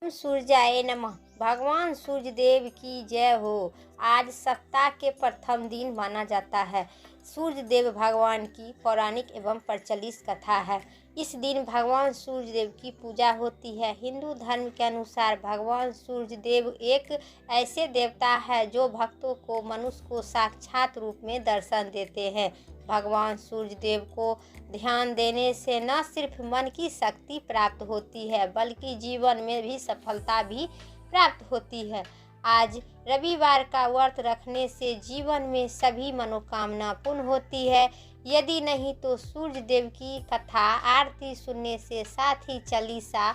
सूर्याय नमः। भगवान सूर्य देव की जय हो। आज सप्ताह के प्रथम दिन माना जाता है। सूर्य देव भगवान की पौराणिक एवं प्रचलित कथा है। इस दिन भगवान सूर्य देव की पूजा होती है। हिंदू धर्म के अनुसार भगवान सूर्य देव एक ऐसे देवता है जो भक्तों को मनुष्य को साक्षात रूप में दर्शन देते हैं। भगवान सूर्य देव को ध्यान देने से न सिर्फ मन की शक्ति प्राप्त होती है बल्कि जीवन में भी सफलता भी प्राप्त होती है। आज रविवार का व्रत रखने से जीवन में सभी मनोकामना पूर्ण होती है। यदि नहीं तो सूर्य देव की कथा आरती सुनने से साथ ही चालीसा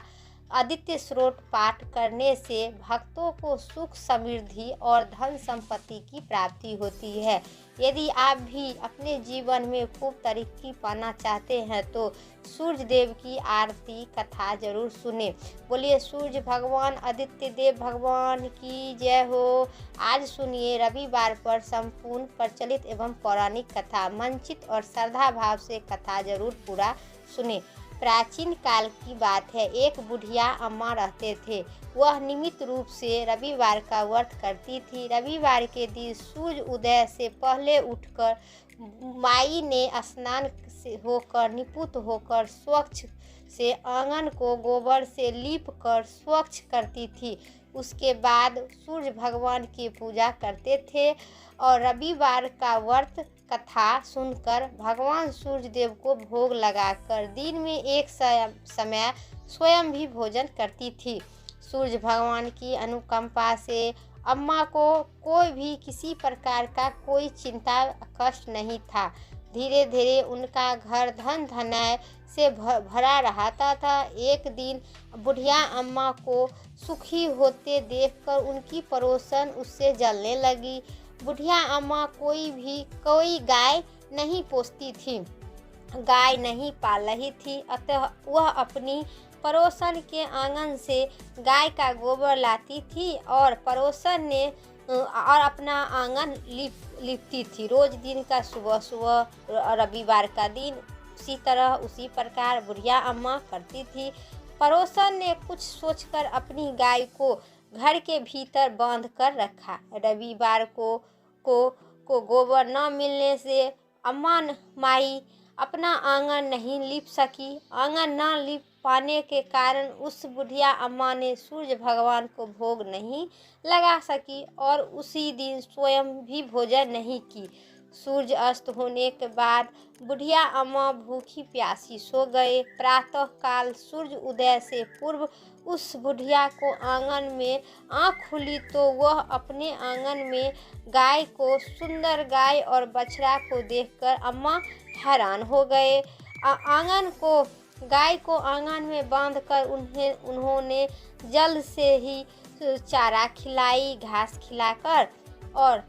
आदित्य स्रोत पाठ करने से भक्तों को सुख समृद्धि और धन संपत्ति की प्राप्ति होती है। यदि आप भी अपने जीवन में खूब तरक्की पाना चाहते हैं तो सूर्य देव की आरती कथा जरूर सुने। बोलिए सूर्य भगवान आदित्य देव भगवान की जय हो। आज सुनिए रविवार पर संपूर्ण प्रचलित एवं पौराणिक कथा। मंचित और श्रद्धा भाव से कथा जरूर पूरा सुने। प्राचीन काल की बात है। एक बुढ़िया अम्मा रहते थे। वह नियमित रूप से रविवार का व्रत करती थी। रविवार के दिन सूर्य उदय से पहले उठकर माई ने स्नान से होकर निपुत होकर स्वच्छ से आंगन को गोबर से लीप कर स्वच्छ करती थी। उसके बाद सूर्य भगवान की पूजा करते थे और रविवार का व्रत कथा सुनकर भगवान सूर्य देव को भोग लगाकर दिन में एक समय स्वयं भी भोजन करती थी। सूर्य भगवान की अनुकंपा से अम्मा को कोई भी किसी प्रकार का कोई चिंता कष्ट नहीं था। धीरे धीरे उनका घर धन धनाय से भरा रहता था। एक दिन बुढ़िया अम्मा को सुखी होते देखकर उनकी पड़ोसन उससे जलने लगी। बुढ़िया अम्मा कोई गाय नहीं पोसती थी, गाय नहीं पाल रही थी, अतः वह अपनी पड़ोसन के आंगन से गाय का गोबर लाती थी और पड़ोसन ने और अपना आंगन लिपती थी। रोज दिन का सुबह सुबह रविवार का दिन उसी प्रकार बुढ़िया अम्मा करती थी। पड़ोसन ने कुछ सोचकर अपनी गाय को घर के भीतर बांध कर रखा। रविवार को गोबर न मिलने से अम्मा माई अपना आंगन नहीं लीप सकी। आंगन न लीप पाने के कारण उस बुढ़िया अम्मा ने सूर्य भगवान को भोग नहीं लगा सकी और उसी दिन स्वयं भी भोजन नहीं की। सूर्य अस्त होने के बाद बुढ़िया अम्मा भूखी प्यासी सो गए। प्रातः काल सूर्य उदय से पूर्व उस बुढ़िया को आंगन में आँख खुली तो वह अपने आंगन में गाय को सुंदर गाय और बछड़ा को देखकर अम्मा हैरान हो गए। गाय को आंगन में बांधकर उन्होंने जल्द से ही चारा खिलाई, घास खिलाकर, और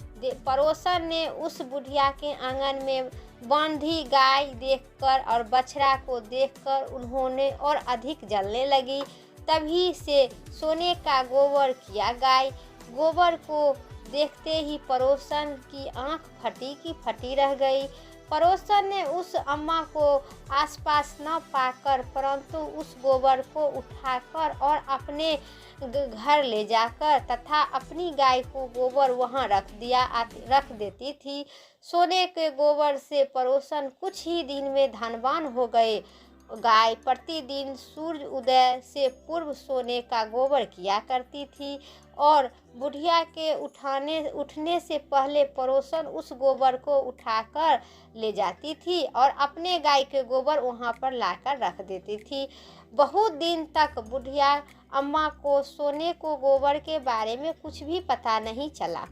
पड़ोसन ने उस बुढ़िया के आंगन में बांधी गाय देखकर और बछड़ा को देखकर उन्होंने और अधिक जलने लगी। तभी से सोने का गोबर किया गाय। गोबर को देखते ही पड़ोसन की आंख फटी की फटी रह गई। पड़ोसन ने उस अम्मा को आसपास न पाकर परंतु उस गोबर को उठाकर और अपने घर ले जाकर तथा अपनी गाय को गोबर वहां रख देती थी। सोने के गोबर से पड़ोसन कुछ ही दिन में धनवान हो गए। गाय प्रतिदिन सूर्य उदय से पूर्व सोने का गोबर किया करती थी और बुढ़िया के उठने से पहले पड़ोसन उस गोबर को उठाकर ले जाती थी और अपने गाय के गोबर वहां पर लाकर रख देती थी। बहुत दिन तक बुढ़िया अम्मा को सोने को गोबर के बारे में कुछ भी पता नहीं चला।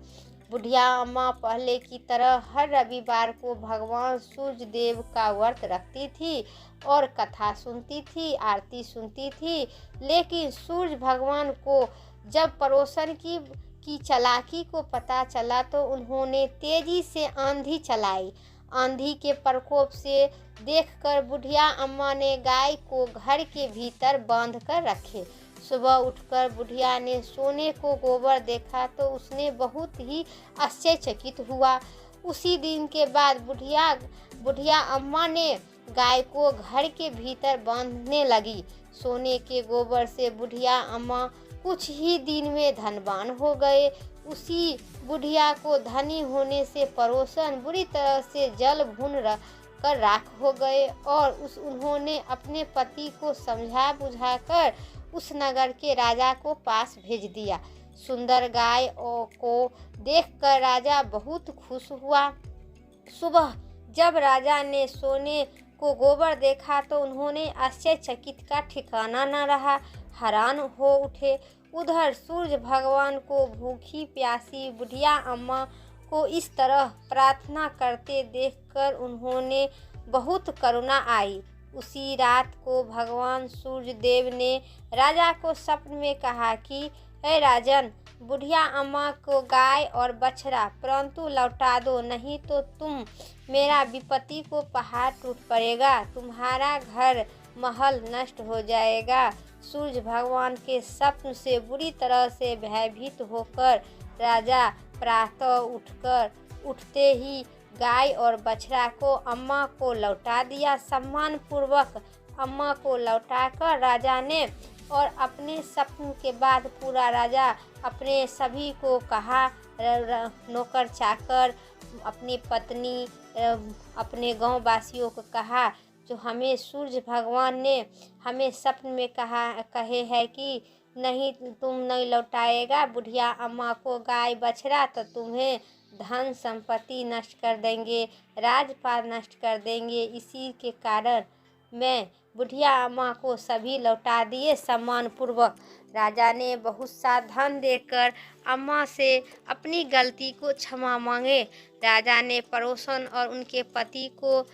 बुढ़िया अम्मा पहले की तरह हर रविवार को भगवान सूर्य देव का व्रत रखती थी और कथा सुनती थी, आरती सुनती थी। लेकिन सूर्य भगवान को जब पड़ोसन की चालाकी को पता चला तो उन्होंने तेजी से आंधी चलाई। आंधी के प्रकोप से देखकर बुढ़िया अम्मा ने गाय को घर के भीतर बांध कर रखे। सुबह उठकर बुढ़िया ने सोने को गोबर देखा तो उसने बहुत ही आश्चर्यचकित हुआ। उसी दिन के बाद बुढ़िया अम्मा ने गाय को घर के भीतर बांधने लगी। सोने के गोबर से बुढ़िया अम्मा कुछ ही दिन में धनवान हो गए। उसी बुढ़िया को धनी होने से पड़ोसन बुरी तरह से जल भून कर राख हो गए और उन्होंने अपने पति को समझा बुझाकर उस नगर के राजा को पास भेज दिया। सुंदर गाय को देखकर राजा बहुत खुश हुआ। सुबह जब राजा ने सोने को गोबर देखा तो उन्होंने आश्चर्यचकित का ठिकाना न रहा, हैरान हो उठे। उधर सूरज भगवान को भूखी प्यासी बुढ़िया अम्मा को इस तरह प्रार्थना करते देखकर उन्होंने बहुत करुणा आई। उसी रात को भगवान सूर्य देव ने राजा को स्वप्न में कहा कि हे राजन, बुढ़िया अम्मा को गाय और बछड़ा परंतु लौटा दो, नहीं तो तुम मेरा विपत्ति को पहाड़ टूट पड़ेगा, तुम्हारा घर महल नष्ट हो जाएगा। सूर्य भगवान के स्वप्न से बुरी तरह से भयभीत होकर राजा प्रातः उठते ही गाय और बछड़ा को अम्मा को लौटा दिया। सम्मान पूर्वक अम्मा को लौटाकर राजा ने और अपने स्वप्न के बाद पूरा राजा अपने सभी को कहा, नौकर चाकर, अपनी पत्नी, अपने गांव वासियों को कहा, जो हमें सूर्य भगवान ने हमें स्वप्न में कहे है कि नहीं, तुम नहीं लौटाएगा बुढ़िया अम्मा को गाय बछड़ा तो तुम्हें धन संपत्ति नष्ट कर देंगे, राजपाट नष्ट कर देंगे। इसी के कारण मैं बुढ़िया अम्मा को सभी लौटा दिए सम्मान पूर्वक। राजा ने बहुत सा धन देकर अम्मा से अपनी गलती को क्षमा मांगे। राजा ने पड़ोसन और उनके पति को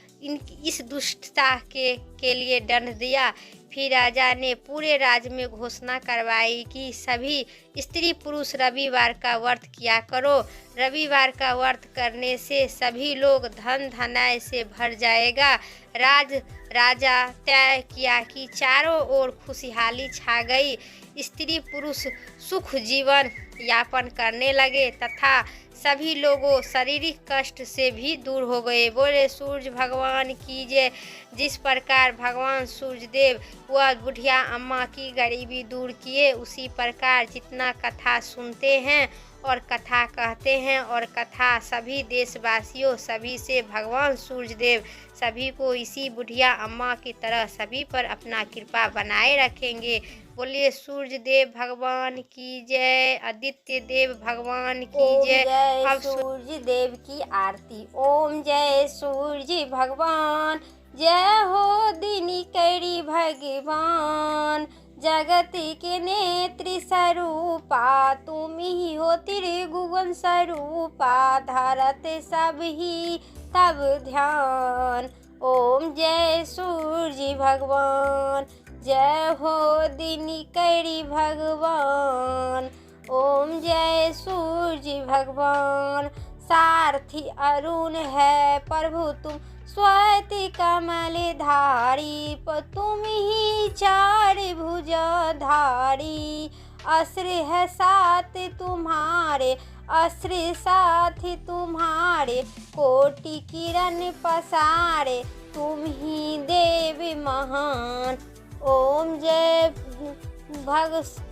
इस दुष्टता के लिए दंड दिया। फिर राजा ने पूरे राज्य में घोषणा करवाई कि सभी स्त्री पुरुष रविवार का व्रत किया करो। रविवार का व्रत करने से सभी लोग धन धनाय से भर जाएगा। राजा तय किया कि चारों ओर खुशहाली छा गई। स्त्री पुरुष सुख जीवन यापन करने लगे तथा सभी लोगों शारीरिक कष्ट से भी दूर हो गए। बोले सूर्य भगवान की जय। जिस प्रकार भगवान सूर्य देव वह बुढ़िया अम्मा की गरीबी दूर किए, उसी प्रकार जितना कथा सुनते हैं और कथा कहते हैं और कथा सभी देशवासियों सभी से भगवान सूर्य देव सभी को इसी बुढ़िया अम्मा की तरह सभी पर अपना कृपा बनाए रखेंगे। बोलिए सूर्य देव भगवान की जय, आदित्य देव भगवान की जय। अब सूर्य देव की आरती। ओम जय सूर्य भगवान, जय हो दिनकरी भगवान, जगत के नेत्र स्वरूपा, तुम ही हो त्रिभुवन स्वरूपा, धरत सब ही तब ध्यान। ओम जय सूर्य भगवान, जय हो दिनकरी भगवान। ओम जय सूर्य भगवान, सारथी अरुण है प्रभु तुम, श्वेत कमल धारी, तुम ही चार भुजधारी, अस्त्र है साथ तुम्हारे, अस्त्र साथ तुम्हारे, कोटि किरण पसारे, तुम ही देव महान। ओम जय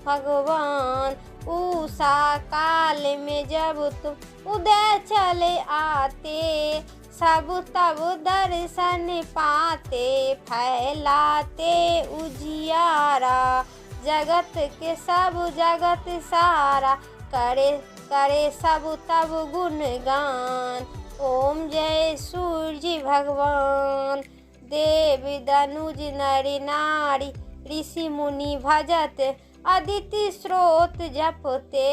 भगवान, उषा काल में जब तुम उदय चले आते, सब तब दर्शन पाते, फैलाते उजियारा, जगत के सब जगत सारा, करे सब तब गुणगान। ओम जय सूर्य भगवान, देव दनुज नर नारी, ऋषि मुनि भजत, अदिति स्रोत जपते,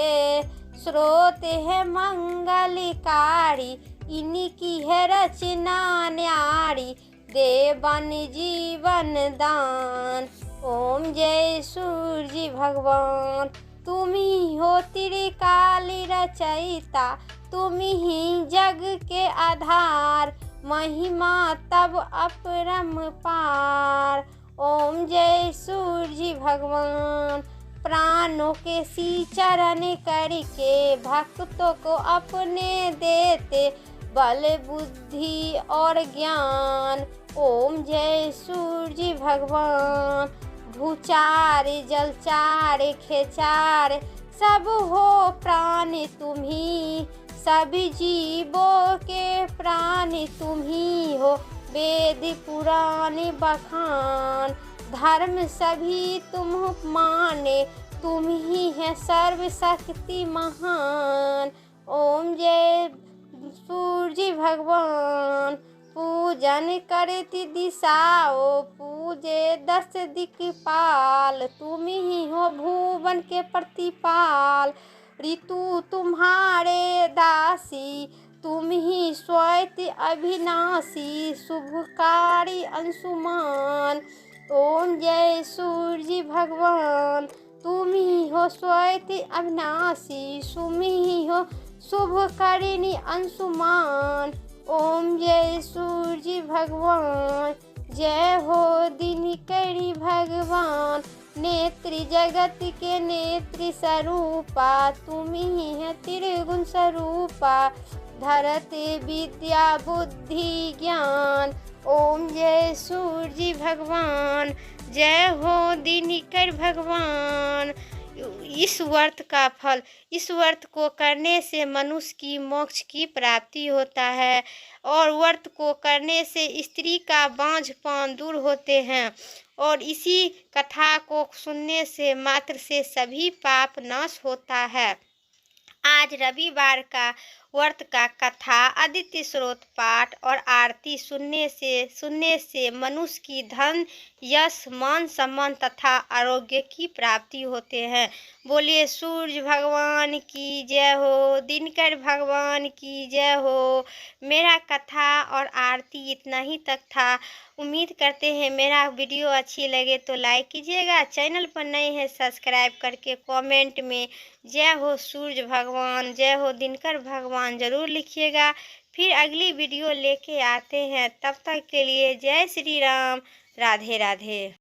स्रोत है मंगलकारी, इनकी है रचना न्यारी, देवन जीवन दान। ओम जय सूर्य भगवान, तुम ही हो त्रिकाली रचयिता, तुम ही जग के आधार, महिमा तब अपरंपार। ओम जय सूर्य भगवान, प्राणों के सी चरण करके भक्तों को अपने देते, बल बुद्धि और ज्ञान। ओम जय सूर्य भगवान, भूचार जलचार खेचार सब हो प्राण तुम्ही, सभी जीवों के प्राण तुम्ही हो। वेद पुराण बखान धर्म सभी तुम माने, तुम ही है सर्वशक्ति महान। ओम जय सूर्य भगवान, पूजन करती दिशाओ पूजे 10 दिक्पाल, तुम ही हो भुवन के प्रतिपाल। ऋतु तुम्हारे दासी, तुम ही स्वयं अविनाशी, शुभकारी अंशुमान। ओम जय सूर्य भगवान, तुम ही हो स्वयं अविनाशी, तुम ही हो शुभकारिणी अंशुमान। ओम जय सूर्य भगवान, जय हो दिनकरी भगवान। नेत्री जगत के नेत्री स्वरूपा, तुम ही है त्रिगुण स्वरूपा। धरती विद्या बुद्धि ज्ञान, ओम जय सूर्य भगवान, जय हो दिनकर भगवान। इस व्रत का फल, इस व्रत को करने से मनुष्य की मोक्ष की प्राप्ति होता है और व्रत को करने से स्त्री का बांझपन दूर होते हैं और इसी कथा को सुनने से मात्र से सभी पाप नाश होता है। आज रविवार का व्रत का कथा आदित्य स्रोत पाठ और आरती सुनने से मनुष्य की धन यश मान सम्मान तथा आरोग्य की प्राप्ति होते हैं। बोलिए सूर्य भगवान की जय हो, दिनकर भगवान की जय हो। मेरा कथा और आरती इतना ही तक था। उम्मीद करते हैं मेरा वीडियो अच्छी लगे तो लाइक कीजिएगा, चैनल पर नए हैं सब्सक्राइब करके कमेंट में जय हो सूर्य भगवान, जय हो दिनकर भगवान ज़रूर लिखिएगा। फिर अगली वीडियो लेके आते हैं, तब तक के लिए जय श्री राम, राधे राधे।